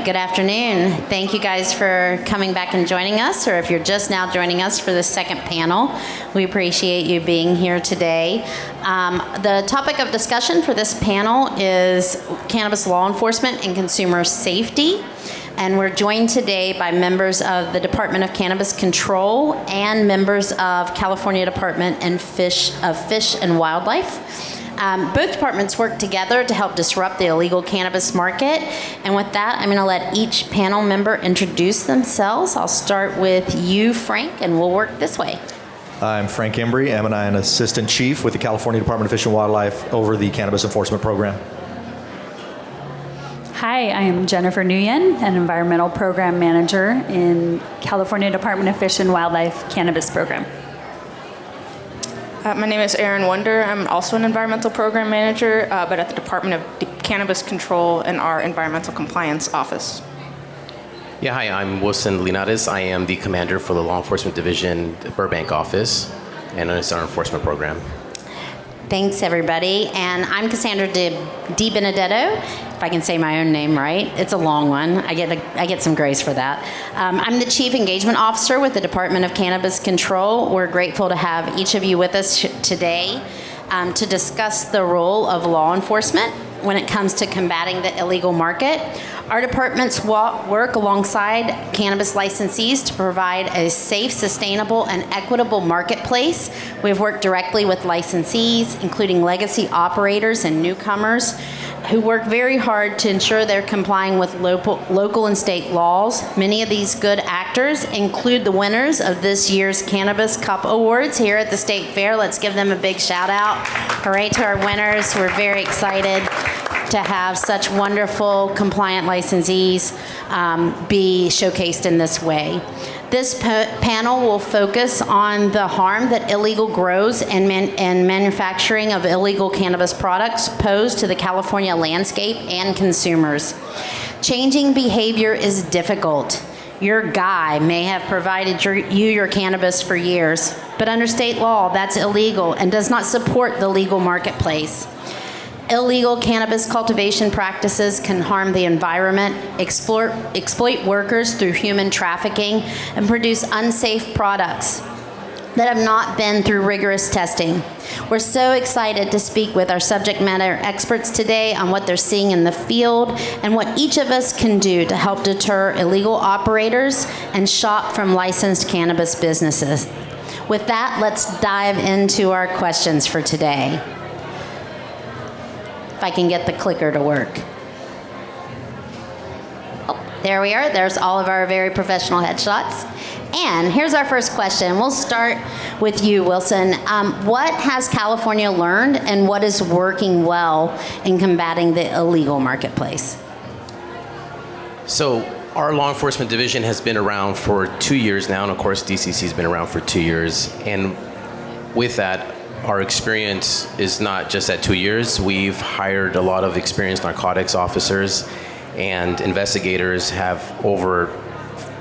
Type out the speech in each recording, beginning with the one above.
right, good afternoon. Thank you guys for coming back and joining us, or if you're just now joining us for the second panel, we appreciate you being here today. The topic of discussion for this panel is cannabis law enforcement and consumer safety. And we're joined today by members of the Department of Cannabis Control and members of California Department of Fish and Wildlife. Both departments work together to help disrupt the illegal cannabis market. And with that, I'm going to let each panel member introduce themselves. I'll start with you, Frank, and we'll work this way. I'm Frank Imbrie, and I'm an assistant chief with the California Department of Fish and Wildlife over the Cannabis Enforcement Program. Hi, I am Jennifer Nguyen, an environmental program manager in California Department of Fish and Wildlife Cannabis Program. My name is Erin. I'm also an environmental program manager, but at the Department of Cannabis Control in our environmental compliance office. Yeah, hi, I'm Linares. I am the commander for the Law Enforcement Division Burbank office, and it's our enforcement program. Thanks, everybody. And I'm Cassandra Di Benedetto, if I can say my own name right. It's a long one. I get some grace for that. I'm the Chief Engagement Officer with the Department of Cannabis Control. We're grateful to have each of you with us today to discuss the role of law enforcement when it comes to combating the illegal market. Our departments work alongside cannabis licensees to provide a safe, sustainable, and equitable marketplace. We've worked directly with licensees, including legacy operators and newcomers, who work very hard to ensure they're complying with local and state laws. Many of these good actors include the winners of this year's Cannabis Cup Awards here at the State Fair. Let's give them a big shout out. Hooray to our winners. We're very excited to have such wonderful compliant licensees be showcased in this way. This panel will focus on the harm that illegal grows and manufacturing of illegal cannabis products pose to the California landscape and consumers. Changing behavior is difficult. Your guy may have provided you your cannabis for years, but under state law, that's illegal and does not support the legal marketplace. Illegal cannabis cultivation practices can harm the environment, exploit workers through human trafficking, and produce unsafe products that have not been through rigorous testing. We're so excited to speak with our subject matter experts today on what they're seeing in the field and what each of us can do to help deter illegal operators and shop from licensed cannabis businesses. With that, let's dive into our questions for today. If I can get the clicker to work. Oh, there we are. There's all of our very professional headshots. And here's our first question. We'll start with you, Wilson. What has California learned and what is working well in combating the illegal marketplace? So our law enforcement division has been around for 2 years now, and of course DCC has been around for 2 years. And with that, our experience is not just at 2 years. We've hired a lot of experienced narcotics officers, and investigators have over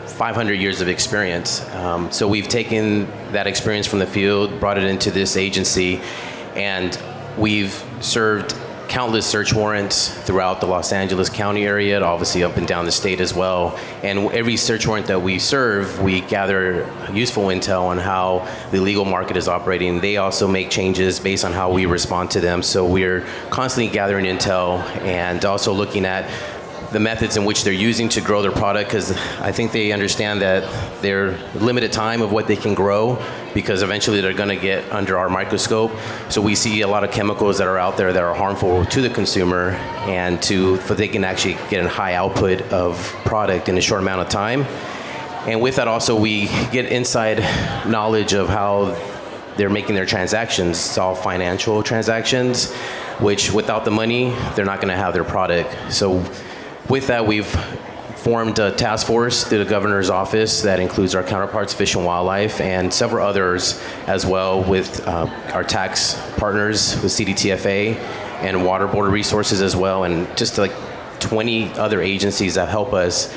500 years of experience. So we've taken that experience from the field, brought it into this agency, and we've served countless search warrants throughout the Los Angeles County area, obviously up and down the state as well. And every search warrant that we serve, we gather useful intel on how the legal market is operating. They also make changes based on how we respond to them. So we're constantly gathering intel and also looking at the methods in which they're using to grow their product, because I think they understand that they're limited time of what they can grow, because eventually they're going to get under our microscope. So we see a lot of chemicals that are out there that are harmful to the consumer, and for they can actually get a high output of product in a short amount of time. And with that also, we get inside knowledge of how they're making their transactions. It's all financial transactions, which without the money, they're not going to have their product. So with that, we've formed a task force through the governor's office that includes our counterparts, Fish and Wildlife, and several others as well, with our tax partners with CDTFA and Water Board Resources as well, and just like 20 other agencies that help us.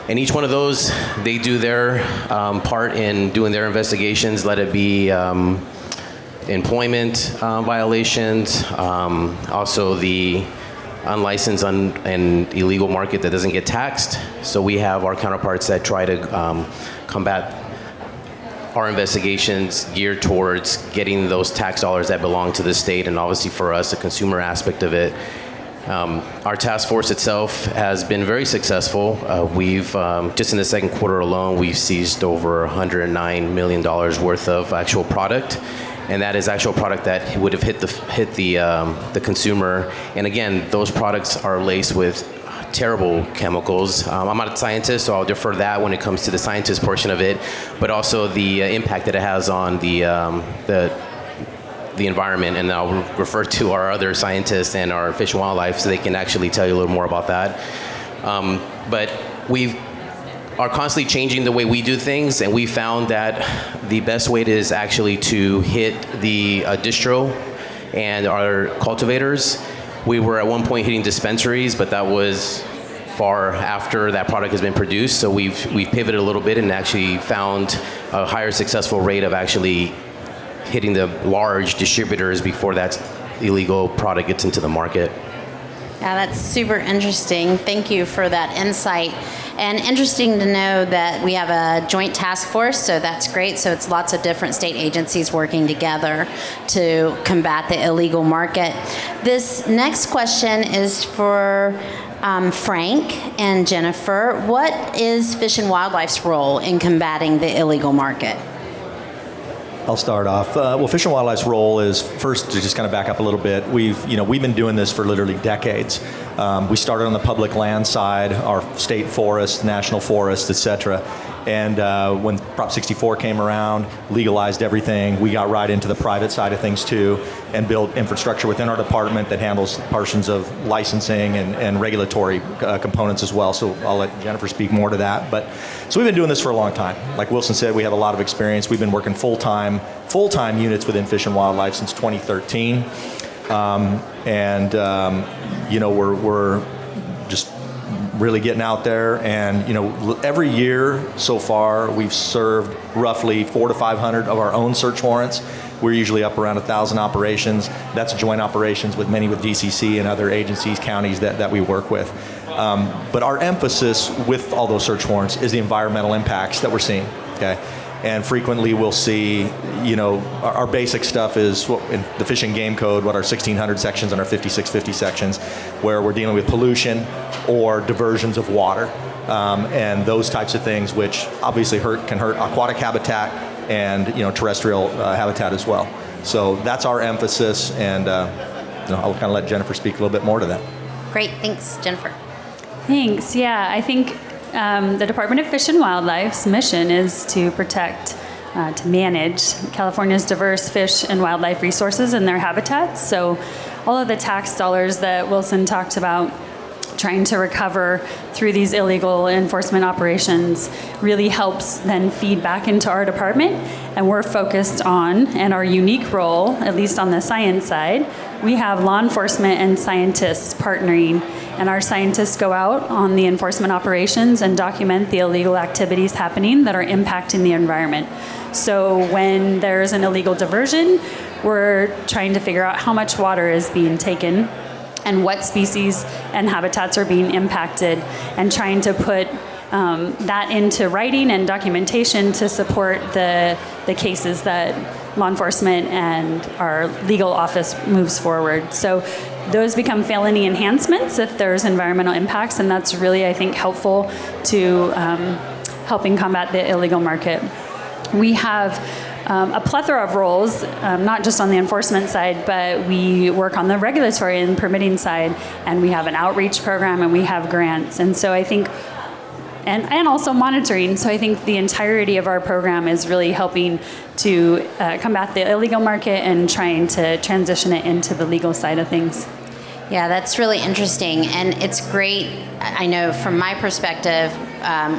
And each one of those, they do their part in doing their investigations, let it be employment violations, also the unlicensed and illegal market that doesn't get taxed. So we have our counterparts that try to combat our investigations geared towards getting those tax dollars that belong to the state, and obviously for us, the consumer aspect of it. Our task force itself has been very successful. We've, just in the second quarter alone, we've seized over $109 million worth of actual product. And that is actual product that would have hit the consumer. And again, those products are laced with terrible chemicals. I'm not a scientist, so I'll defer that when it comes to the scientist portion of it, but also the impact that it has on the environment. And I'll refer to our other scientists and our Fish and Wildlife so they can actually tell you a little more about that. But we are constantly changing the way we do things, and we found that the best way is actually to hit the distro and our cultivators. We were at one point hitting dispensaries, but that was far after that product has been produced. So we've pivoted a little bit and actually found a higher successful rate of actually hitting the large distributors before that illegal product gets into the market. Yeah, that's super interesting. Thank you for that insight. And interesting to know that we have a joint task force, so that's great. So it's lots of different state agencies working together to combat the illegal market. This next question is for Frank and Jennifer. What is Fish and Wildlife's role in combating the illegal market? I'll start off. Well, Fish and Wildlife's role is, first, to just kind of back up a little bit. We've been doing this for literally decades. We started on the public land side, our state forests, national forests, et cetera. And when Prop 64 came around, legalized everything, we got right into the private side of things too, and built infrastructure within our department that handles portions of licensing and regulatory components as well. So I'll let Jennifer speak more to that. But so we've been doing this for a long time. Like Wilson said, we have a lot of experience. We've been working full-time units within Fish and Wildlife since 2013. We're just really getting out there, and every year so far we've served roughly 400 to 500 of our own search warrants. We're usually up around 1,000 operations. That's joint operations with many with DCC and other agencies, counties that we work with. But our emphasis with all those search warrants is the environmental impacts that we're seeing. Okay. And frequently we'll see, our basic stuff is in the Fish and Game Code, what our 1600 sections and our 5650 sections, where we're dealing with pollution or diversions of water, and those types of things, which obviously can hurt aquatic habitat and terrestrial habitat as well. So that's our emphasis, and I'll kind of let Jennifer speak a little bit more to that. Great, thanks, Jennifer. Thanks. Yeah, I think the Department of Fish and Wildlife's mission is to protect, to manage California's diverse fish and wildlife resources and their habitats. So all of the tax dollars that Wilson talked about trying to recover through these illegal enforcement operations really helps then feed back into our department. And we're focused on, and our unique role, at least on the science side, we have law enforcement and scientists partnering, and our scientists go out on the enforcement operations and document the illegal activities happening that are impacting the environment. So when there's an illegal diversion, we're trying to figure out how much water is being taken and what species and habitats are being impacted, and trying to put that into writing and documentation to support the cases that law enforcement and our legal office moves forward. So those become felony enhancements if there's environmental impacts, and that's really, I think, helpful to helping combat the illegal market. We have a plethora of roles, not just on the enforcement side, but we work on the regulatory and permitting side, and we have an outreach program, and we have grants. And so I think, and also monitoring. So I think the entirety of our program is really helping to combat the illegal market and trying to transition it into the legal side of things. Yeah, that's really interesting, and it's great. I know from my perspective,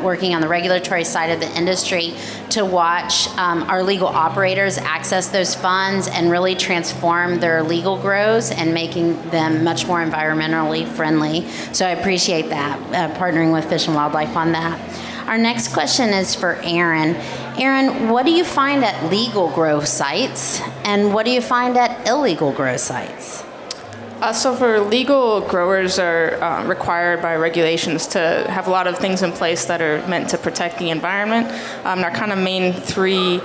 working on the regulatory side of the industry, to watch our legal operators access those funds and really transform their legal grows and making them much more environmentally friendly. So I appreciate that, partnering with Fish and Wildlife on that. Our next question is for Erin. Erin, what do you find at legal grow sites, and what do you find at illegal grow sites? So for legal, growers are required by regulations to have a lot of things in place that are meant to protect the environment. Our kind of main three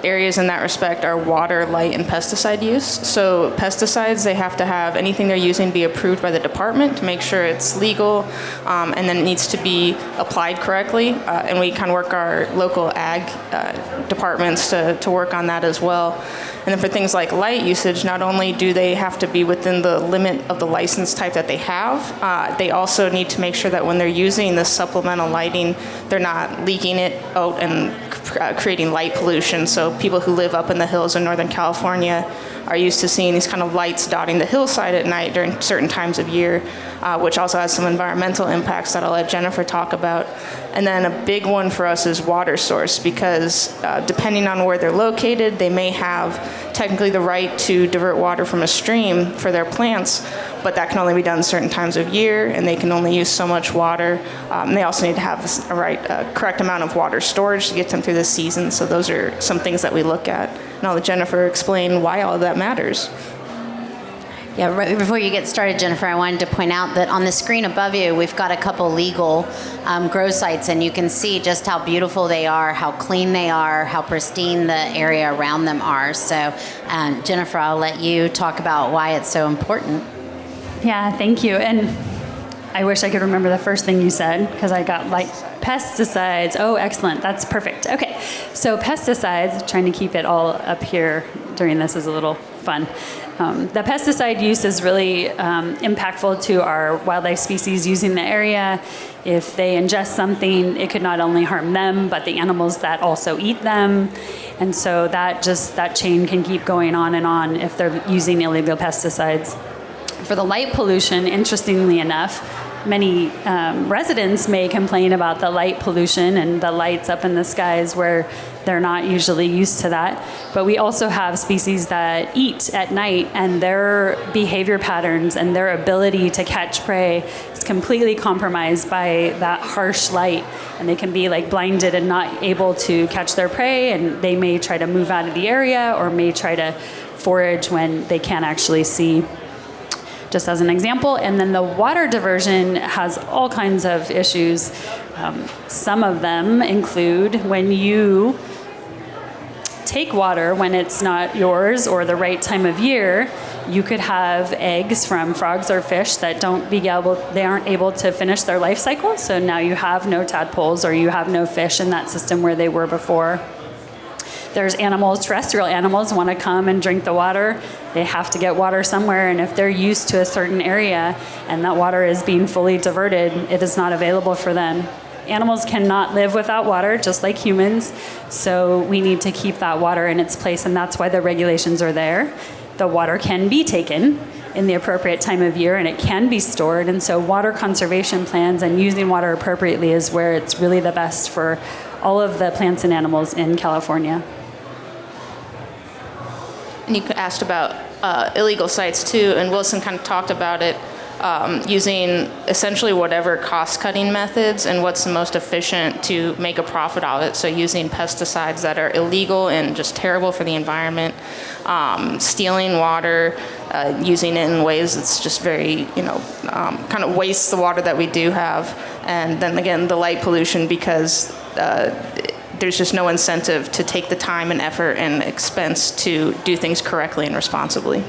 areas in that respect are water, light, and pesticide use. So pesticides, they have to have anything they're using be approved by the department to make sure it's legal, and then it needs to be applied correctly. And we kind of work our local ag departments to work on that as well. And then for things like light usage, not only do they have to be within the limit of the license type that they have, they also need to make sure that when they're using this supplemental lighting, they're not leaking it out and creating light pollution. So people who live up in the hills in Northern California are used to seeing these kind of lights dotting the hillside at night during certain times of year, which also has some environmental impacts that I'll let Jennifer talk about. And then a big one for us is water source, because depending on where they're located, they may have technically the right to divert water from a stream for their plants, but that can only be done certain times of year, and they can only use so much water. They also need to have a correct amount of water storage to get them through the season. So those are some things that we look at. And I'll let Jennifer explain why all of that matters. Yeah, right before you get started, Jennifer, I wanted to point out that on the screen above you, we've got a couple legal grow sites, and you can see just how beautiful they are, how clean they are, how pristine the area around them are. So, Jennifer, I'll let you talk about why it's so important. Yeah, thank you. And I wish I could remember the first thing you said, because I got like pesticides. Oh, excellent. That's perfect. Okay. So pesticides, trying to keep it all up here during this is a little fun. The pesticide use is really impactful to our wildlife species using the area. If they ingest something, it could not only harm them, but the animals that also eat them. And so that chain can keep going on and on if they're using illegal pesticides. For the light pollution, interestingly enough, many residents may complain about the light pollution and the lights up in the skies where they're not usually used to that. But we also have species that eat at night, and their behavior patterns and their ability to catch prey is completely compromised by that harsh light. And they can be like blinded and not able to catch their prey, and they may try to move out of the area or may try to forage when they can't actually see. Just as an example. And then the water diversion has all kinds of issues. Some of them include when you take water when it's not yours or the right time of year, you could have eggs from frogs or fish that they aren't able to finish their life cycle. So now you have no tadpoles or you have no fish in that system where they were before. There's animals, terrestrial animals, want to come and drink the water. They have to get water somewhere, and if they're used to a certain area and that water is being fully diverted, it is not available for them. Animals cannot live without water, just like humans, so we need to keep that water in its place, and that's why the regulations are there. The water can be taken in the appropriate time of year, and it can be stored, and so water conservation plans and using water appropriately is where it's really the best for all of the plants and animals in California. And you asked about illegal sites too, and Wilson kind of talked about it, using essentially whatever cost-cutting methods and what's the most efficient to make a profit of it. So using pesticides that are illegal and just terrible for the environment, stealing water, using it in ways that's just very, kind of wastes the water that we do have. And then again, the light pollution, because there's just no incentive to take the time and effort and expense to do things correctly and responsibly.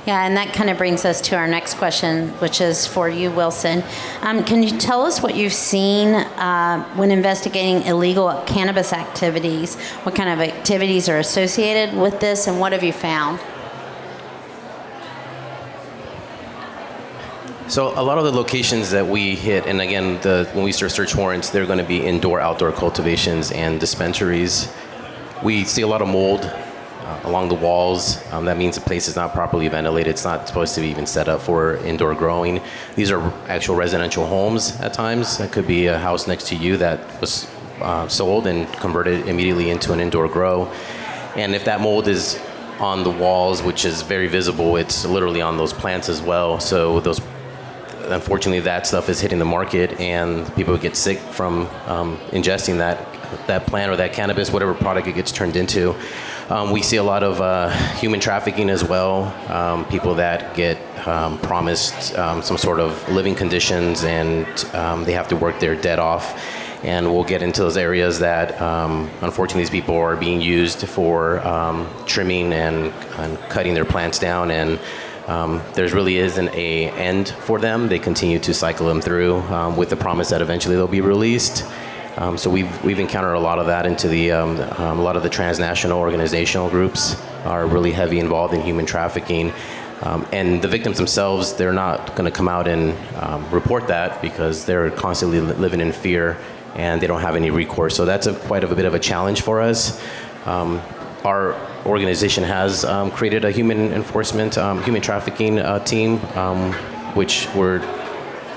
Yeah, and that kind of brings us to our next question, which is for you, Wilson. Can you tell us what you've seen when investigating illegal cannabis activities? What kind of activities are associated with this, and what have you found? So a lot of the locations that we hit, and again, when we search warrants, they're going to be indoor, outdoor cultivations and dispensaries. We see a lot of mold along the walls. That means the place is not properly ventilated. It's not supposed to be even set up for indoor growing. These are actual residential homes at times. That could be a house next to you that was sold and converted immediately into an indoor grow. And if that mold is on the walls, which is very visible, it's literally on those plants as well. So unfortunately, that stuff is hitting the market, and people get sick from ingesting that that plant or that cannabis, whatever product it gets turned into. We see a lot of human trafficking as well, people that get promised some sort of living conditions and they have to work their debt off. And we'll get into those areas that, unfortunately, these people are being used for trimming and cutting their plants down. And there really isn't a end for them. They continue to cycle them through with the promise that eventually they'll be released. So we've encountered a lot of that into the a lot of the transnational organizational groups are really heavy involved in human trafficking. And the victims themselves, they're not going to come out and report that because they're constantly living in fear and they don't have any recourse. So that's quite a bit of a challenge for us. Our organization has created a human enforcement, human trafficking team, which we're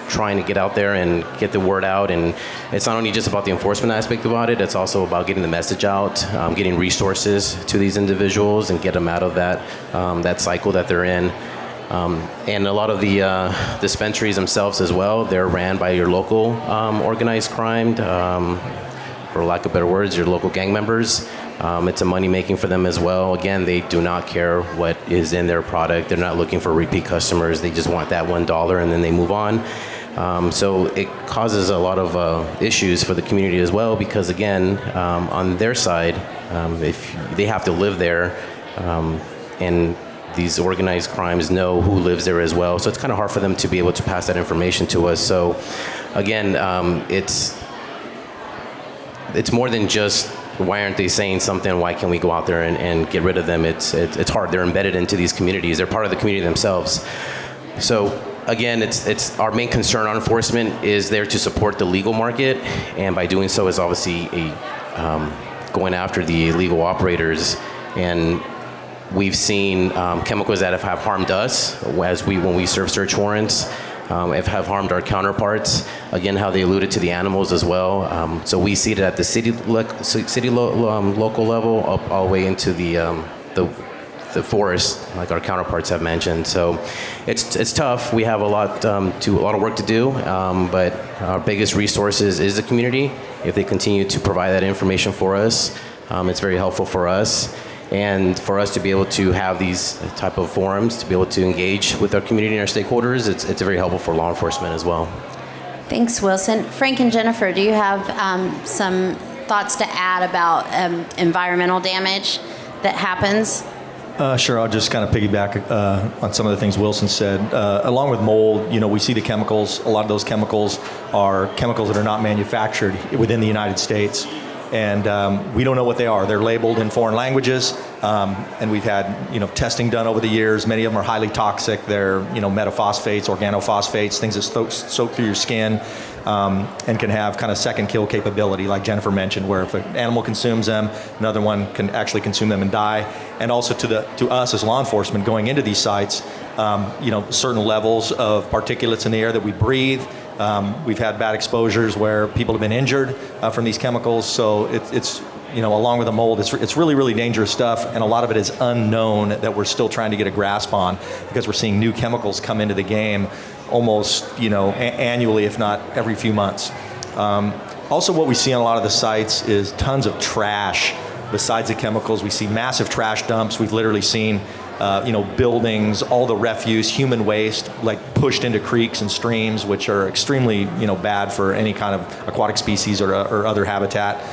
trying to get out there and get the word out. And it's not only just about the enforcement aspect about it, it's also about getting the message out, getting resources to these individuals and get them out of that cycle that they're in. And a lot of the dispensaries themselves as well, they're ran by your local organized crime, for lack of better words, your local gang members. It's a money making for them as well. Again, they do not care what is in their product. They're not looking for repeat customers. They just want that $1 and then they move on. So it causes a lot of issues for the community as well because, again, on their side, if they have to live there and these organized crimes know who lives there as well. So it's kind of hard for them to be able to pass that information to us. So again, it's more than just why aren't they saying something? Why can't we go out there and get rid of them? It's hard. They're embedded into these communities. They're part of the community themselves. So again, it's our main concern on enforcement is there to support the legal market, and by doing so is obviously going after the illegal operators. And we've seen chemicals that have harmed us when we serve search warrants, have harmed our counterparts. Again, how they alluded to the animals as well. So we see it at the local level, up all the way into the forest, like our counterparts have mentioned. So it's tough. We have a lot of work to do, but our biggest resources is the community. If they continue to provide that information for us, it's very helpful for us. And for us to be able to have these type of forums, to be able to engage with our community and our stakeholders, it's very helpful for law enforcement as well. Thanks, Wilson. Frank and Jennifer, do you have some thoughts to add about environmental damage that happens? Sure, I'll just kind of piggyback on some of the things Wilson said. Along with mold, we see the chemicals. A lot of those chemicals are chemicals that are not manufactured within the United States. And we don't know what they are. They're labeled in foreign languages, and we've had testing done over the years. Many of them are highly toxic. They're metaphosphates, organophosphates, things that soak through your skin, and can have kind of second kill capability, like Jennifer mentioned, where if an animal consumes them, another one can actually consume them and die. And also to us as law enforcement going into these sites, certain levels of particulates in the air that we breathe. We've had bad exposures where people have been injured from these chemicals. So it's along with the mold, it's really, really dangerous stuff. And a lot of it is unknown that we're still trying to get a grasp on because we're seeing new chemicals come into the game almost, annually, if not every few months. Also, what we see on a lot of the sites is tons of trash. Besides the chemicals, we see massive trash dumps. We've literally seen buildings, all the refuse, human waste, like pushed into creeks and streams, which are extremely, bad for any kind of aquatic species or other habitat.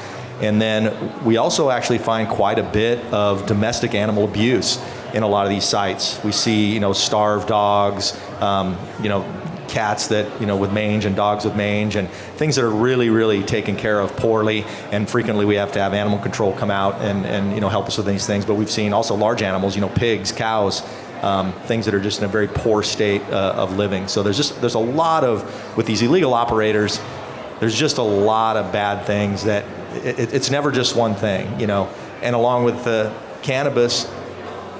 And then we also actually find quite a bit of domestic animal abuse in a lot of these sites. We see, starved dogs, cats that, with mange and dogs with mange and things that are really, really taken care of poorly. And frequently we have to have animal control come out and help us with these things. But we've seen also large animals, pigs, cows, things that are just in a very poor state of living. So there's a lot of, with these illegal operators, there's just a lot of bad things that it's never just one thing, And along with the cannabis,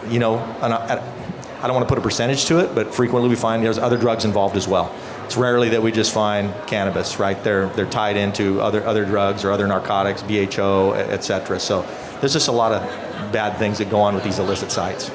and I don't want to put a percentage to it, but frequently we find there's other drugs involved as well. It's rarely that we just find cannabis, right? They're tied into other drugs or other narcotics, BHO, et cetera. So there's just a lot of bad things that go on with these illicit sites.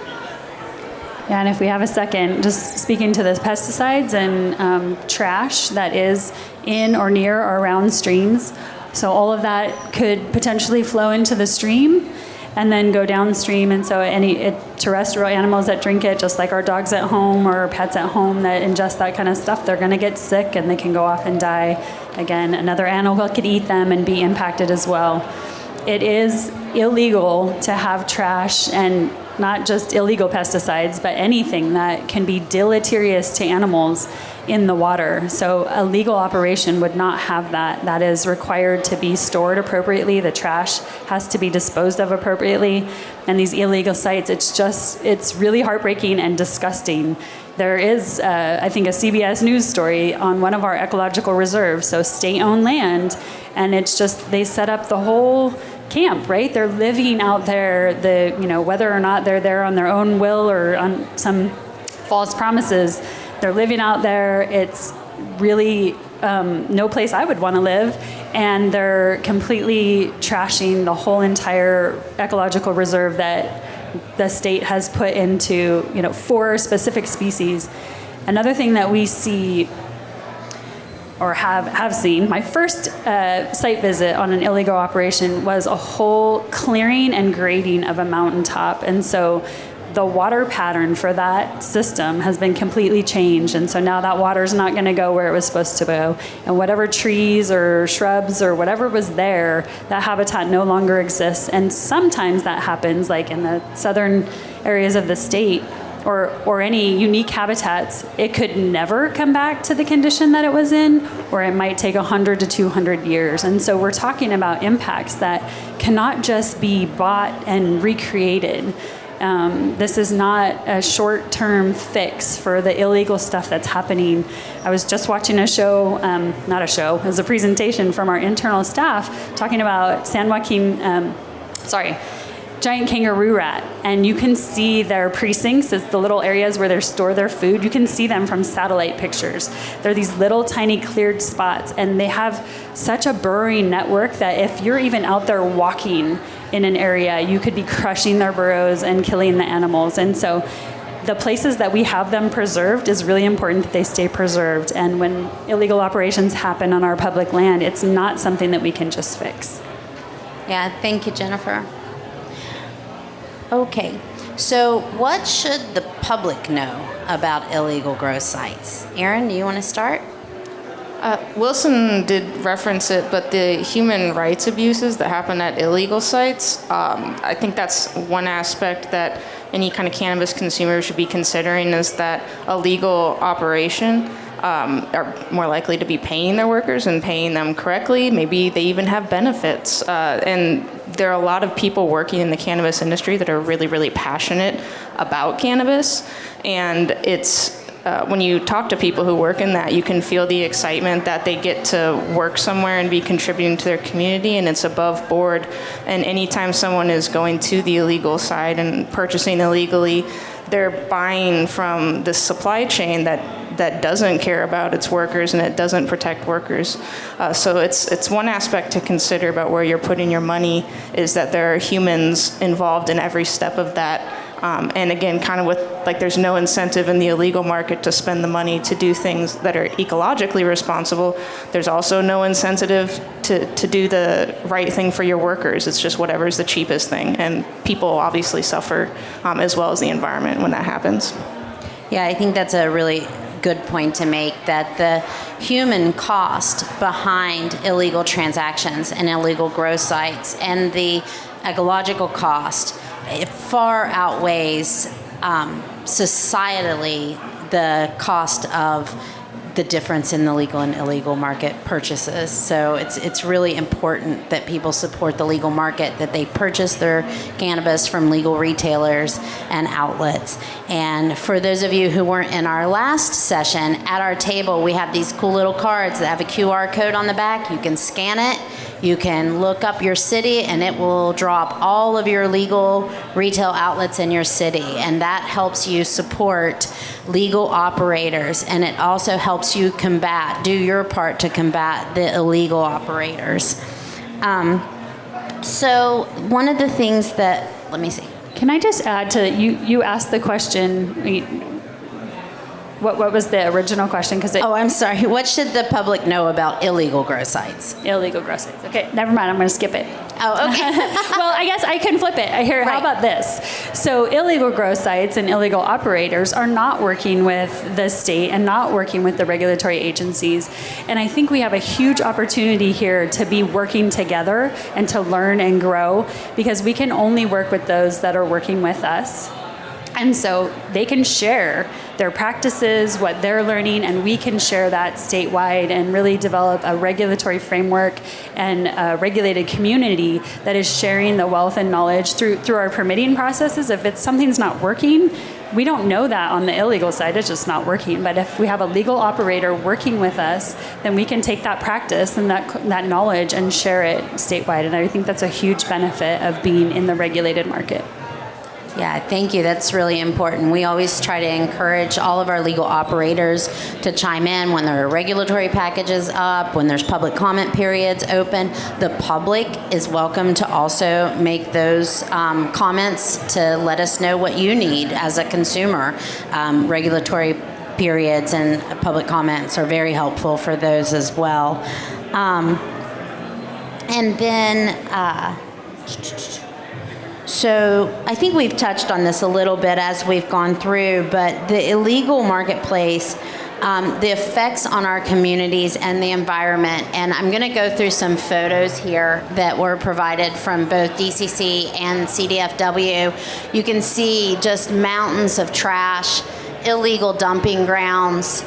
Yeah, and if we have a second, just speaking to the pesticides and trash that is in or near or around streams, So all of that could potentially flow into the stream and then go downstream. And so any terrestrial animals that drink it, just like our dogs at home or pets at home that ingest that kind of stuff, they're going to get sick and they can go off and die. Again, another animal could eat them and be impacted as well. It is illegal to have trash, and not just illegal pesticides, but anything that can be deleterious to animals in the water. So a legal operation would not have that. That is required to be stored appropriately. The trash has to be disposed of appropriately. And these illegal sites, it's really heartbreaking and disgusting. There is, I think, a CBS News story on one of our ecological reserves, so state-owned land, and it's just, they set up the whole camp, right? They're living out there, whether or not they're there on their own will or on some false promises, they're living out there. It's really no place I would want to live, and they're completely trashing the whole entire ecological reserve that the state has put into, for specific species. Another thing that we see or have seen, my first site visit on an illegal operation was a whole clearing and grading of a mountaintop. And so the water pattern for that system has been completely changed. And so now that water's not going to go where it was supposed to go. And whatever trees or shrubs or whatever was there, that habitat no longer exists. And sometimes that happens, like in the southern areas of the state, or any unique habitats, it could never come back to the condition that it was in, or it might take 100 to 200 years. And so we're talking about impacts that cannot just be bought and recreated. This is not a short-term fix for the illegal stuff that's happening. I was just watching a show, it was a presentation from our internal staff talking about giant kangaroo rat, and you can see their precincts. It's the little areas where they store their food. You can see them from satellite pictures. They're these little tiny cleared spots, and they have such a burrowing network that if you're even out there walking in an area, you could be crushing their burrows and killing the animals. And so the places that we have them preserved is really important that they stay preserved. And when illegal operations happen on our public land, it's not something that we can just fix. Yeah, thank you, Jennifer. Okay, so what should the public know about illegal grow sites? Erin, do you want to start? Wilson did reference it, but the human rights abuses that happen at illegal sites, I think that's one aspect that any kind of cannabis consumer should be considering, is that a legal operation are more likely to be paying their workers and paying them correctly. Maybe they even have benefits. And there are a lot of people working in the cannabis industry that are really, really passionate about cannabis. And it's when you talk to people who work in that, you can feel the excitement that they get to work somewhere and be contributing to their community, and it's above board. And anytime someone is going to the illegal side and purchasing illegally, they're buying from the supply chain that doesn't care about its workers and it doesn't protect workers. So it's one aspect to consider about where you're putting your money, is that there are humans involved in every step of that. And again, kind of with, like, there's no incentive in the illegal market to spend the money to do things that are ecologically responsible. There's also no incentive to do the right thing for your workers. It's just whatever's the cheapest thing. And people obviously suffer as well as the environment when that happens. Yeah, I think that's a really good point to make, that the human cost behind illegal transactions and illegal grow sites and the ecological cost, it far outweighs societally the cost of the difference in the legal and illegal market purchases. So it's really important that people support the legal market, that they purchase their cannabis from legal retailers and outlets. And for those of you who weren't in our last session, at our table we have these cool little cards that have a QR code on the back. You can scan it. You can look up your city, and it will draw up all of your legal retail outlets in your city. And that helps you support legal operators, and it also helps you do your part to combat the illegal operators. So one of the things that, let me see. Can I just add to, you asked the question, What was the original question? Because Oh, I'm sorry. What should the public know about illegal grow sites? illegal grow sites. Okay, never mind. I'm going to skip it. Oh, okay. Well, I guess I can flip it. I hear. How Right. about this? So illegal grow sites and illegal operators are not working with the state and not working with the regulatory agencies. And I think we have a huge opportunity here to be working together and to learn and grow, because we can only work with those that are working with us. And so they can share their practices, what they're learning, and we can share that statewide and really develop a regulatory framework and a regulated community that is sharing the wealth and knowledge through our permitting processes. If it's something's not working, we don't know that on the illegal side, it's just not working. But if we have a legal operator working with us, then we can take that practice and that knowledge and share it statewide. And I think that's a huge benefit of being in the regulated market. Yeah, thank you. That's really important. We always try to encourage all of our legal operators to chime in when there are regulatory packages up, when there's public comment periods open. The public is welcome to also make those comments to let us know what you need as a consumer. Regulatory periods and public comments are very helpful for those as well. And then... So I think we've touched on this a little bit as we've gone through, but the illegal marketplace, the effects on our communities and the environment, and I'm going to go through some photos here that were provided from both DCC and CDFW. You can see just mountains of trash, illegal dumping grounds,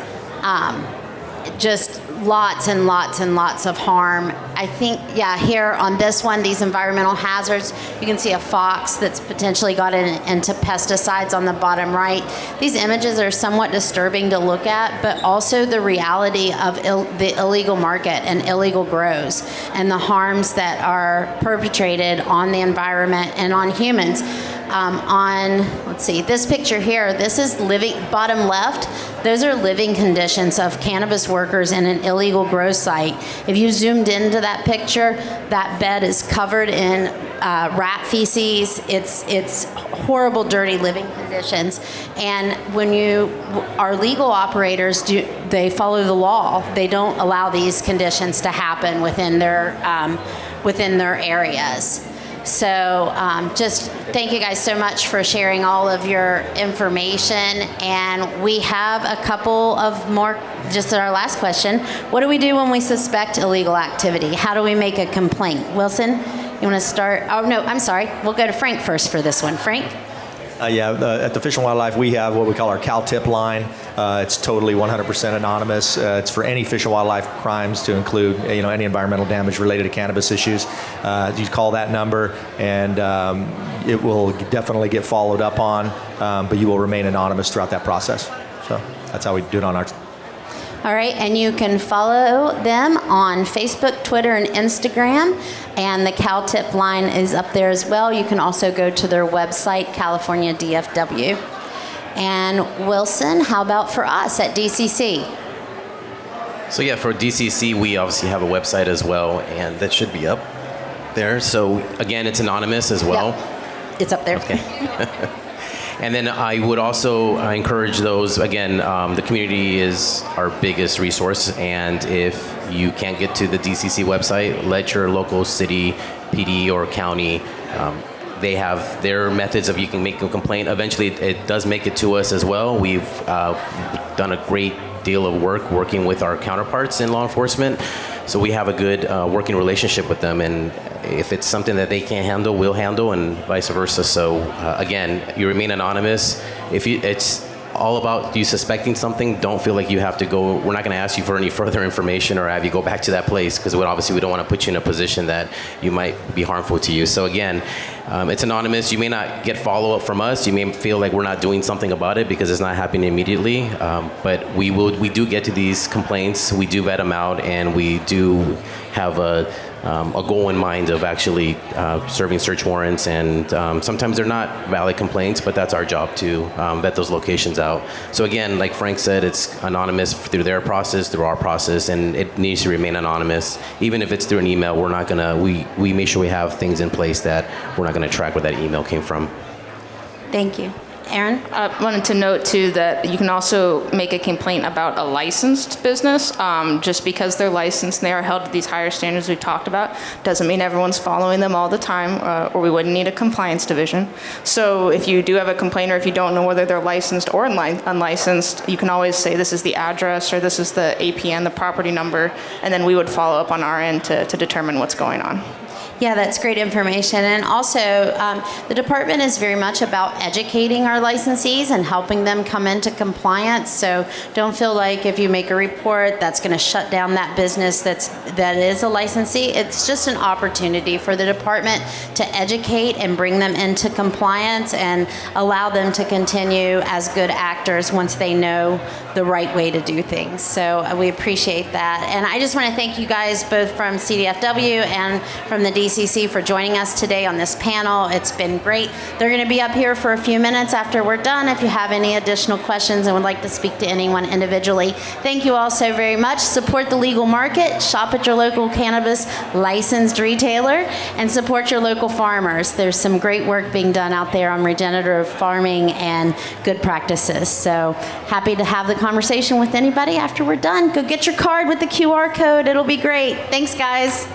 just lots and lots and lots of harm. I think, yeah, here on this one, these environmental hazards, you can see a fox that's potentially gotten into pesticides on the bottom right. These images are somewhat disturbing to look at, but also the reality of the illegal market and illegal grows and the harms that are perpetrated on the environment and on humans. Let's see, this picture here, this is living, bottom left, those are living conditions of cannabis workers in an illegal grow site. If you zoomed into that picture, that bed is covered in rat feces. It's horrible, dirty living conditions. And when our legal operators they follow the law. They don't allow these conditions to happen within their areas. So just thank you guys so much for sharing all of your information. And we have a couple of more, just our last question. What do we do when we suspect illegal activity? How do we make a complaint? Wilson, you want to start? Oh, no, I'm sorry. We'll go to Frank first for this one. Frank? At the Fish and Wildlife, we have what we call our CalTip line. It's totally 100% anonymous. It's for any fish and wildlife crimes, to include any environmental damage related to cannabis issues. You call that number, and it will definitely get followed up on, but you will remain anonymous throughout that process. So that's how we do it on our. All right, and you can follow them on Facebook, Twitter, and Instagram, and the CalTip line is up there as well. You can also go to their website, California DFW. And Wilson, how about for us at DCC? So yeah, for DCC, we obviously have a website as well, and that should be up there. So again, it's anonymous as well. Yep. It's up there. Okay. And then I would also encourage those, again, the community is our biggest resource, and if you can't get to the DCC website, let your local city, PD, or county, they have their methods of you can make a complaint. Eventually, it does make it to us as well. We've done a great deal of work working with our counterparts in law enforcement, so we have a good working relationship with them, and if it's something that they can't handle, we'll handle, and vice versa. So again, you remain anonymous. It's all about you suspecting something, don't feel like you have to go. We're not going to ask you for any further information or have you go back to that place, because obviously we don't want to put you in a position that you might be harmful to you. So again, it's anonymous. You may not get follow-up from us. You may feel like we're not doing something about it because it's not happening immediately. But we do get to these complaints. We do vet them out, and we do have a goal in mind of actually serving search warrants, and sometimes they're not valid complaints, but that's our job to vet those locations out. So again, like Frank said, it's anonymous through their process, through our process, and it needs to remain anonymous. Even if it's through an email, we're not gonna, we make sure we have things in place that we're not gonna track where that email came from. Thank you. Erin? I wanted to note too that you can also make a complaint about a licensed business. Just because they're licensed and they are held to these higher standards we talked about doesn't mean everyone's following them all the time, or we wouldn't need a compliance division. So if you do have a complaint, or if you don't know whether they're licensed or unlicensed, you can always say this is the address or this is the APN, the property number, and then we would follow up on our end to determine what's going on. Yeah, that's great information. And also, the department is very much about educating our licensees and helping them come into compliance. So don't feel like if you make a report, that's going to shut down that business that is a licensee. It's just an opportunity for the department to educate and bring them into compliance and allow them to continue as good actors once they know the right way to do things. So we appreciate that. And I just want to thank you guys both from CDFW and from the DCC for joining us today on this panel. It's been great. They're going to be up here for a few minutes after we're done if you have any additional questions and would like to speak to anyone individually. Thank you all so very much. Support the legal market, shop at your local cannabis licensed retailer, and support your local farmers. There's some great work being done out there on regenerative farming and good practices. So happy to have the conversation with anybody after we're done. Go get your card with the QR code. It'll be great. Thanks, guys.